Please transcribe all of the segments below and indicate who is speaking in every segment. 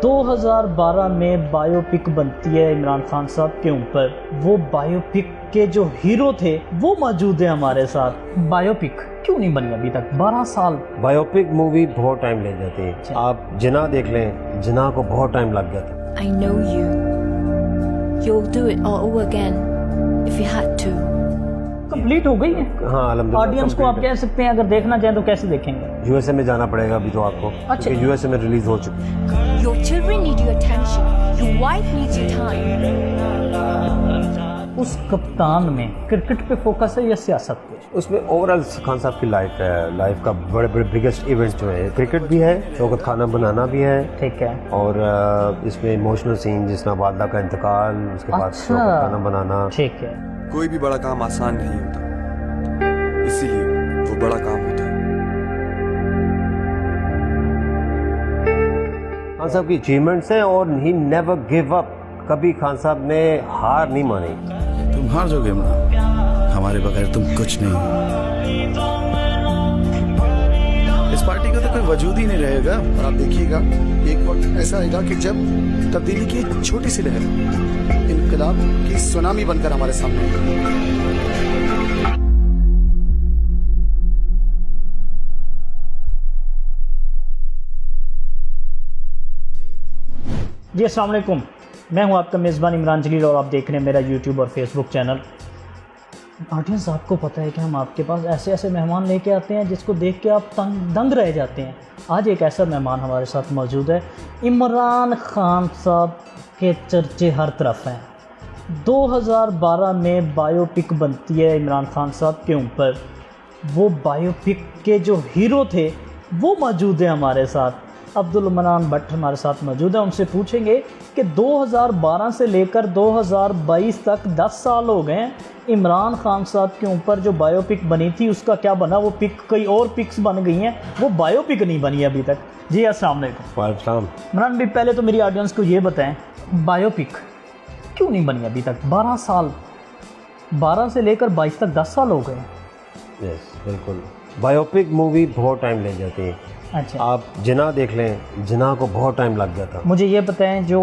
Speaker 1: 2012 में बायोपिक बनती है इमरान खान साहब के ऊपर। वो बायोपिक के जो हीरो थे वो मौजूद है हमारे साथ। बायोपिक क्यों नहीं बनी अभी तक? 12 साल।
Speaker 2: बायोपिक मूवी बहुत टाइम ले जाती है। आप जिना देख लें, जिना को बहुत टाइम लग जाता है।
Speaker 3: I know you. You'll do it all over again if you had to.
Speaker 1: Complete हो गई है।
Speaker 2: हाँ, अल्हम्दुलिल्लाह।
Speaker 1: ऑडियंस को आप कह सकते हैं अगर देखना चाहें तो कैसे देखेंगे?
Speaker 2: यूएसए में जाना पड़ेगा अभी तो आपको।
Speaker 1: अच्छा।
Speaker 2: क्योंकि यूएसए में रिलीज हो चुकी है।
Speaker 3: Your children need your attention. Your wife needs your time.
Speaker 1: उस कप्तान में क्रिकेट पे फोकस है या सियासत पे?
Speaker 2: उसमें ओवरऑल खान साहब की लाइफ है, लाइफ का बड़े बड़े बिगेस्ट इवेंट जो है, क्रिकेट भी है, शौकत खाना बनाना भी है।
Speaker 1: ठीक है।
Speaker 2: और इसमें इमोशनल सीन जिसना वालदा का इंतकाल, उसके बाद शौकत खाना बनाना।
Speaker 1: ठीक है।
Speaker 4: कोई भी बड़ा काम आसान नहीं होता, इसीलिए वो बड़ा काम होता है।
Speaker 2: खान साहब की अचीवमेंट्स हैं और ही नेवर गिव अप। कभी खान साहब ने हार नहीं मानी।
Speaker 5: तुम हार जाओगे इमरान, हमारे बगैर तुम कुछ नहीं। इस पार्टी का तो कोई वजूद ही नहीं रहेगा। और आप देखिएगा एक वक्त ऐसा आएगा कि जब तब्दीली की एक छोटी सी लहर इनकलाब की सुनामी बनकर हमारे सामने आएगी।
Speaker 1: जी अस्सलाम वालेकुम, मैं हूं आपका मेज़बान इमरान जलील और आप देख रहे हैं मेरा यूट्यूब और फेसबुक चैनल। ऑडियंस, आपको पता है कि हम आपके पास ऐसे ऐसे मेहमान लेके आते हैं जिसको देख के आप दंग रह जाते हैं। आज एक ऐसा मेहमान हमारे साथ मौजूद है। इमरान खान साहब के चर्चे हर तरफ हैं। 2012 में बायोपिक बनती है इमरान खान साहब के ऊपर। वो बायोपिक के जो हीरो थे वो मौजूद है हमारे साथ। अब्दुल मनान भट्ट हमारे साथ मौजूद है। उनसे पूछेंगे कि 2012 से लेकर 2022 तक 10 साल हो गए हैं। इमरान खान साहब के ऊपर जो बायोपिक बनी थी उसका क्या बना? वो पिक कई और पिक्स बन गई हैं, वो बायोपिक नहीं बनी अभी तक। जी अस्सलाम वालेकुम।
Speaker 2: वालेकुम।
Speaker 1: इमरान भाई, पहले तो मेरी ऑडियंस को ये बताएं, बायोपिक क्यों नहीं बनी अभी तक? 12 साल, 12 से लेकर 22 तक 10 साल हो गए।
Speaker 2: यस, बिल्कुल। बायोपिक मूवी बहुत टाइम ले जाती है।
Speaker 1: अच्छा,
Speaker 2: आप जिना देख लें, जिना को बहुत टाइम लग जाता।
Speaker 1: मुझे ये बताएं, जो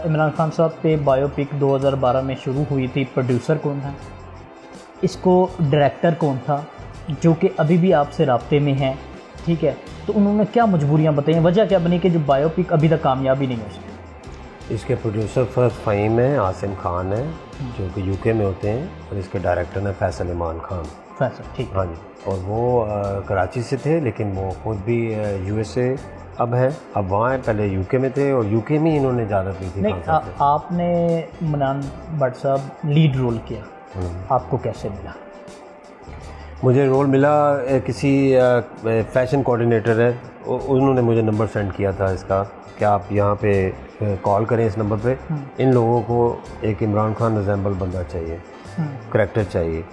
Speaker 1: इमरान खान साहब पे बायोपिक 2012 में शुरू हुई थी, प्रोड्यूसर कौन था, इसको डायरेक्टर कौन था, जो कि अभी भी आपसे राब्ते में है? ठीक है, तो उन्होंने क्या मजबूरियां बताई, वजह क्या बनी कि जो बायोपिक अभी तक कामयाबी नहीं हो सकी?
Speaker 2: इसके प्रोड्यूसर फर्स्ट फ़हीम है, आसिम खान है, जो कि यूके में होते हैं, और इसके डायरेक्टर हैं फैसल इमान खान।
Speaker 1: फैसल, ठीक।
Speaker 2: हाँ जी। और वो कराची से थे, लेकिन वो खुद भी यूएसए अब है, अब वहाँ है। पहले यूके में थे और यूके में इन्होंने इजाज़त ली थी।
Speaker 1: नहीं, आपने इमरान भट्ट साहब लीड रोल किया, आपको कैसे मिला?
Speaker 2: मुझे रोल मिला, किसी फैशन कोऑर्डिनेटर है, उन्होंने मुझे नंबर सेंड किया था इसका कि आप यहाँ पे कॉल करें इस नंबर पे। इन लोगों को एक इमरान खान रिजेंबल बंदा चाहिए, करैक्टर चाहिए।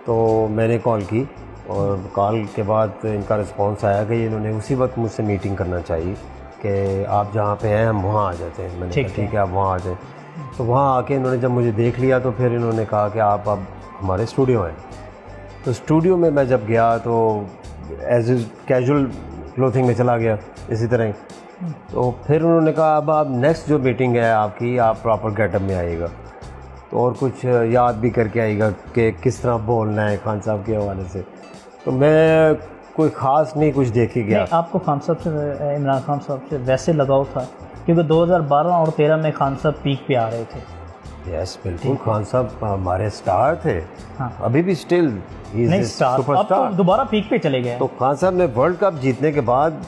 Speaker 2: तो मैंने कॉल की और कॉल के बाद इनका रिस्पांस आया कि इन्होंने उसी वक्त मुझसे मीटिंग करना चाहिए कि आप जहाँ पे हैं हम वहाँ आ जाते हैं। मैंने कहा ठीक है, आप वहाँ आ जाएँ। तो वहाँ आके इन्होंने जब मुझे देख लिया तो फिर इन्होंने कहा कि आप अब हमारे स्टूडियो हैं। तो स्टूडियो में मैं जब गया तो एज कैजुअल क्लोथिंग में चला गया इसी तरह ही। तो फिर उन्होंने कहा अब आप नेक्स्ट जो मीटिंग है आपकी, आप प्रॉपर गेटअप में आइएगा, तो और कुछ याद भी करके आइएगा कि किस तरह बोलना है खान साहब के हवाले से। तो मैं कोई ख़ास नहीं कुछ देख ही गया।
Speaker 1: आपको खान साहब से, इमरान खान साहब से वैसे लगाव था क्योंकि 2012 और 13 में खान साहब पीक पे आ रहे थे।
Speaker 2: यस, बिल्कुल। खान साहब हमारे स्टार थे।
Speaker 1: हाँ।
Speaker 2: अभी भी स्टिल
Speaker 1: नहीं स्टार, अब तो दोबारा पीक पे चले गए।
Speaker 2: तो खान साहब ने वर्ल्ड कप जीतने के बाद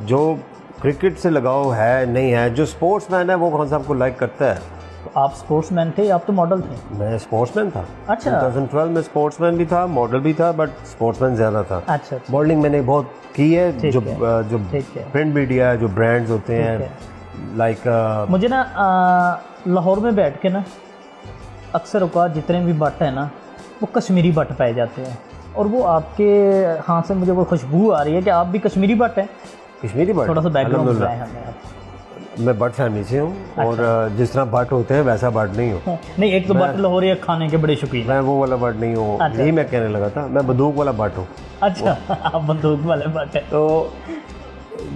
Speaker 2: जो क्रिकेट से लगाव है नहीं है, जो स्पोर्ट्समैन है वो खान साहब को लाइक करता है।
Speaker 1: तो आप स्पोर्ट्समैन थे या आप तो मॉडल थे?
Speaker 2: मैं स्पोर्ट्समैन था।
Speaker 1: अच्छा।
Speaker 2: 2012 में स्पोर्ट्समैन भी था, मॉडल भी था, बट स्पोर्ट्समैन ज़्यादा था।
Speaker 1: अच्छा।
Speaker 2: मॉडलिंग मैंने बहुत की है। जो प्रिंट मीडिया, जो ब्रांड्स होते हैं, लाइक
Speaker 1: मुझे ना लाहौर में बैठ के ना अक्सर औकात जितने भी बट है ना वो कश्मीरी बट पाए जाते हैं, और वो आपके हाथ से मुझे वो खुशबू आ रही है कि आप भी कश्मीरी बट हैं।
Speaker 2: कश्मीरी बट?
Speaker 1: थोड़ा सा बैकग्राउंड बताएं हमें।
Speaker 2: मैं बट फैमिली से हूँ। अच्छा। और जिस तरह बट होते हैं वैसा बट नहीं हूँ।
Speaker 1: नहीं, एक तो बट लाहौरी खाने के बड़े शौकीन।
Speaker 2: मैं वो वाला बट नहीं हूँ। अच्छा। यही मैं कहने लगा था, मैं बंदूक वाला बट हूँ।
Speaker 1: अच्छा, आप बंदूक वाले बट हैं।
Speaker 2: तो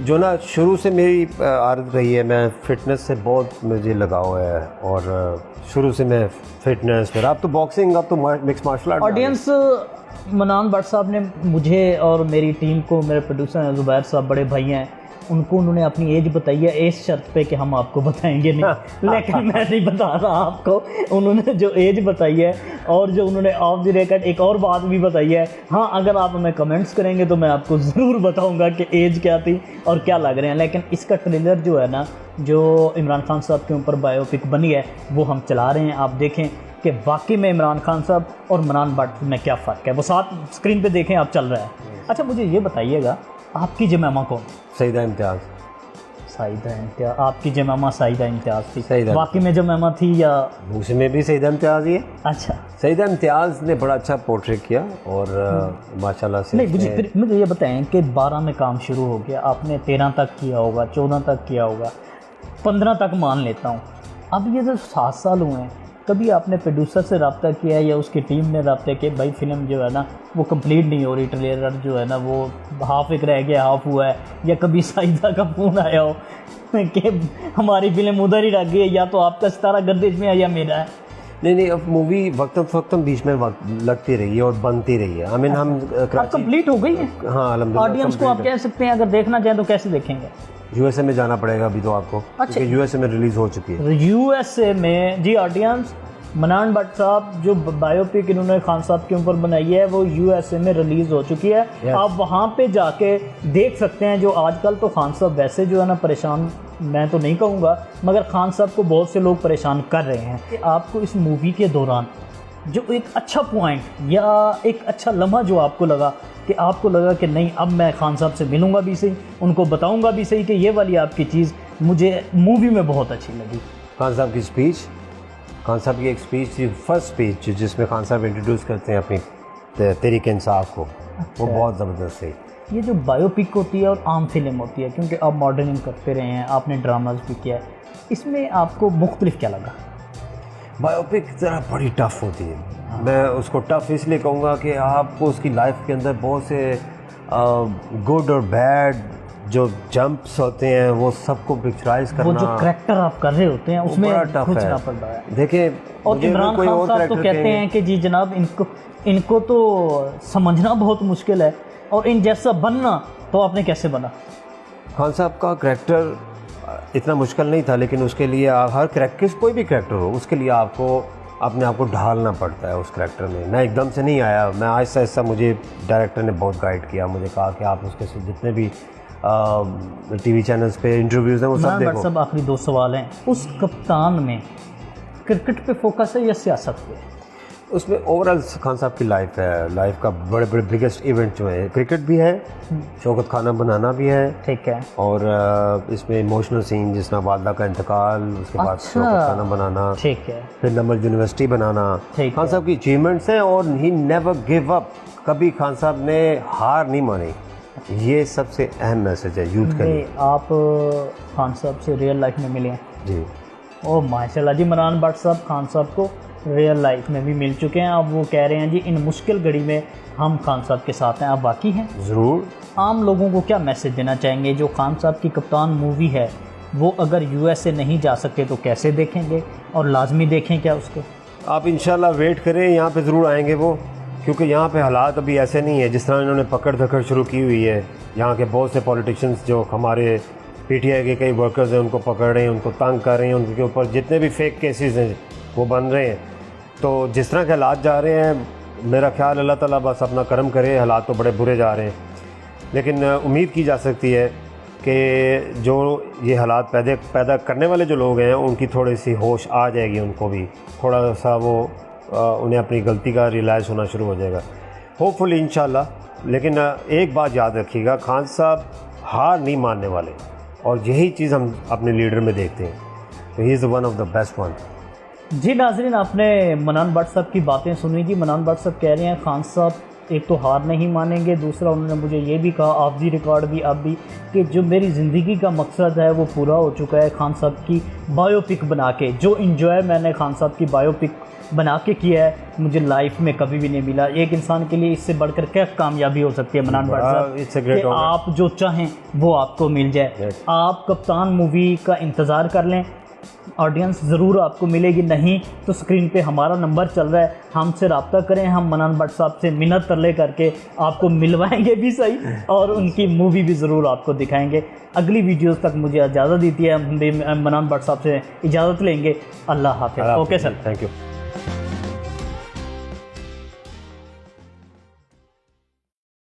Speaker 2: जो ना शुरू से मेरी आदत रही है, मैं फ़िटनेस से बहुत मुझे लगाव है और शुरू से मैं फ़िटनेस फिर अब तो बॉक्सिंग, अब तो मिक्स मार्शल आर्ट।
Speaker 1: ऑडियंस, मनान भट्ट साहब ने मुझे और मेरी टीम को, मेरे प्रोड्यूसर ज़ुबैर साहब बड़े भाई हैं, उनको उन्होंने अपनी एज बताई है इस शर्त पे कि हम आपको बताएंगे नहीं, लेकिन मैं नहीं बता रहा आपको। उन्होंने जो एज बताई है और जो उन्होंने ऑफ द रिकॉर्ड एक और बात भी बताई है, हाँ अगर आप हमें कमेंट्स करेंगे तो मैं आपको ज़रूर बताऊंगा कि एज क्या थी और क्या लग रहे हैं। लेकिन इसका ट्रेलर जो है ना, जो इमरान खान साहब के ऊपर बायोपिक बनी है, वो हम चला रहे हैं। आप देखें कि वाकई में इमरान खान साहब और मनान भट्ट में क्या फ़र्क है, वो साथ स्क्रीन पे देखें, आप चल रहा है। अच्छा मुझे ये बताइएगा, आपकी जमामा कौन?
Speaker 2: सईदा इम्तियाज़।
Speaker 1: सईदा इम्तियाज़, आपकी जमामा सईदा इम्तियाज़ थी?
Speaker 2: सईदा
Speaker 1: वाकई में जमामा थी या?
Speaker 2: उसमें भी सईदा इम्तियाज़ ही है।
Speaker 1: अच्छा,
Speaker 2: सईदा इम्तियाज़ ने बड़ा अच्छा पोर्ट्रेट किया और माशाल्लाह से।
Speaker 1: नहीं मुझे ये बताएं कि 12 में काम शुरू हो गया, आपने 13 तक किया होगा, 14 तक किया होगा, 15 तक मान लेता हूँ, अब ये जो 7 साल हुए हैं, कभी आपने प्रोड्यूसर से रब्ता किया है या उसकी टीम ने रब्ता किया भाई फिल्म जो है ना वो कंप्लीट नहीं हो रही, ट्रेलर जो है ना वो हाफ एक रह गया, हाफ हुआ है, या कभी साइदा का फ़ोन आया हो कि हमारी फिल्म उधर ही रह गई है, या तो आपका सितारा गर्दिश में है या मेरा है?
Speaker 2: नहीं, अब मूवी वक्तन बीच में लगती रही है और बनती रही है। आई मीन हम
Speaker 1: कंप्लीट हो गई है।
Speaker 2: हाँ अल्हम्दुलिल्लाह।
Speaker 1: ऑडियंस को आप कह सकते हैं अगर देखना चाहें तो कैसे देखेंगे?
Speaker 2: यूएसए में जाना पड़ेगा अभी तो आपको,
Speaker 1: अच्छा।
Speaker 2: क्योंकि यूएसए में रिलीज़ हो चुकी है।
Speaker 1: यूएसए में जी ऑडियंस, मनान भट्ट साहब जो बायोपिक इन्होंने खान साहब के ऊपर बनाई है वो यूएसए में रिलीज़ हो चुकी है। आप वहाँ पे जाके देख सकते हैं। जो आजकल तो खान साहब वैसे जो है ना परेशान, मैं तो नहीं कहूँगा, मगर खान साहब को बहुत से लोग परेशान कर रहे हैं कि आपको इस मूवी के दौरान जो एक अच्छा पॉइंट या एक अच्छा लम्हा जो आपको लगा कि आपको लगा कि नहीं अब मैं खान साहब से मिलूँगा भी सही, उनको बताऊँगा भी सही कि ये वाली आपकी चीज़ मुझे मूवी में बहुत अच्छी लगी?
Speaker 2: खान साहब की स्पीच, खान साहब की एक स्पीच थी, फर्स्ट स्पीच जिसमें खान साहब इंट्रोड्यूस करते हैं अपनी तहरीक इंसाफ को, वो बहुत ज़बरदस्त है।
Speaker 1: ये जो बायोपिक होती है और आम फिल्म होती है, क्योंकि आप मॉडर्निंग करते रहे हैं, आपने ड्रामाज भी किया है, इसमें आपको मुख्तलिफ क्या लगा?
Speaker 2: बायोपिक ज़रा बड़ी टफ़ होती है। मैं उसको टफ़ इसलिए कहूँगा कि आपको उसकी लाइफ के अंदर बहुत से गुड और बैड जो जंप्स होते हैं वो सबको पिक्चराइज करना,
Speaker 1: वो जो करैक्टर आप कर रहे होते हैं उसमें
Speaker 2: बड़ा टफ
Speaker 1: खोजना
Speaker 2: है।
Speaker 1: पड़ रहा है।
Speaker 2: देखिए
Speaker 1: और इमरान खान साहब तो कहते हैं कि जी जनाब इनको तो समझना बहुत मुश्किल है और इन जैसा बनना तो आपने कैसे बना?
Speaker 2: खान साहब का करैक्टर इतना मुश्किल नहीं था, लेकिन उसके लिए हर करैक्टर, कोई भी करैक्टर हो, उसके लिए आपको अपने आप को ढालना पड़ता है उस करैक्टर में। मैं एकदम से नहीं आया, मैं आहिस्ता आहिस्ता, मुझे डायरेक्टर ने बहुत गाइड किया, मुझे कहा कि आप उसके जितने भी टीवी चैनल्स पे इंटरव्यूज़ हैं वो सब देखो।
Speaker 1: सब आखिरी 2 सवाल हैं। उस कप्तान में क्रिकेट पे फोकस है या सियासत पे?
Speaker 2: उसमें ओवरऑल खान साहब की लाइफ है, लाइफ का बड़े बड़े बिगेस्ट इवेंट जो है, क्रिकेट भी है, शौकत खाना बनाना भी है,
Speaker 1: ठीक है,
Speaker 2: और इसमें इमोशनल सीन जिसमें वालदा का इंतकाल, उसके बाद शौकत खाना बनाना,
Speaker 1: ठीक है,
Speaker 2: फिर नमल यूनिवर्सिटी बनाना,
Speaker 1: खान
Speaker 2: साहब की अचीवमेंट्स हैं। और ही नेवर गिव अप, कभी खान साहब ने हार नहीं मानी, ये सबसे अहम मैसेज है यूथ के लिए।
Speaker 1: आप खान साहब से रियल लाइफ में मिले हैं?
Speaker 2: जी।
Speaker 1: ओह माशाल्लाह जी, मनान भट्ट साहब खान साहब को रियल लाइफ में भी मिल चुके हैं। अब वो कह रहे हैं जी इन मुश्किल घड़ी में हम खान साहब के साथ हैं। आप बाकी हैं?
Speaker 2: ज़रूर।
Speaker 1: आम लोगों को क्या मैसेज देना चाहेंगे? जो खान साहब की कप्तान मूवी है वो अगर यूएसए नहीं जा सकते तो कैसे देखेंगे और लाजमी देखें क्या उसको?
Speaker 2: आप इंशाल्लाह वेट करें, यहाँ पे ज़रूर आएंगे वो, क्योंकि यहाँ पे हालात अभी ऐसे नहीं है जिस तरह इन्होंने पकड़ धकड़ शुरू की हुई है। यहाँ के बहुत से पॉलिटिशियंस जो हमारे पीटीआई के कई वर्कर्स हैं उनको पकड़ रहे हैं, उनको तंग कर रहे हैं, उनके ऊपर जितने भी फेक केसेस हैं वो बन रहे हैं। तो जिस तरह के हालात जा रहे हैं, मेरा ख्याल अल्लाह ताला बस अपना करम करे। हालात तो बड़े बुरे जा रहे हैं, लेकिन उम्मीद की जा सकती है कि जो ये हालात पैदा करने वाले जो लोग हैं उनकी थोड़ी सी होश आ जाएगी, उनको भी थोड़ा सा वो उन्हें अपनी गलती का रियलाइज़ होना शुरू हो जाएगा, होपफुली इंशाल्लाह। लेकिन एक बात याद रखिएगा, खान साहब हार नहीं मानने वाले, और यही चीज़ हम अपने लीडर में देखते हैं। तो he is one of the best one.
Speaker 1: जी नाज़रीन, आपने मनान भट्ट साहब की बातें सुनी जी। मनान भट्ट साहब कह रहे हैं खान साहब एक तो हार नहीं मानेंगे, दूसरा उन्होंने मुझे ये भी कहा ऑफ दी रिकॉर्ड भी अब भी कि जो मेरी ज़िंदगी का मकसद है वो पूरा हो चुका है खान साहब की बायोपिक बना के। जो इन्जॉय मैंने खान साहब की बायोपिक बना के किया है, मुझे लाइफ में कभी भी नहीं मिला। एक इंसान के लिए इससे बढ़कर क्या कामयाबी हो सकती है मनान भट्ट
Speaker 2: It's a
Speaker 1: साहब,
Speaker 2: great
Speaker 1: कि
Speaker 2: honor.
Speaker 1: आप जो चाहें वो आपको मिल जाए।
Speaker 2: Yes.
Speaker 1: आप कप्तान मूवी का इंतज़ार कर लें, ऑडियंस ज़रूर आपको मिलेगी। नहीं तो स्क्रीन पे हमारा नंबर चल रहा है, हमसे रब्ता करें, हम मनान भट्ट साहब से मिन्नत तरले करके आपको मिलवाएंगे भी सही और उनकी मूवी भी ज़रूर आपको दिखाएंगे। अगली वीडियोस तक मुझे इजाज़त दीजिए, हम भी मनान भट्ट साहब से इजाज़त लेंगे। अल्लाह हाफ़िज़। Okay sir,
Speaker 2: thank you.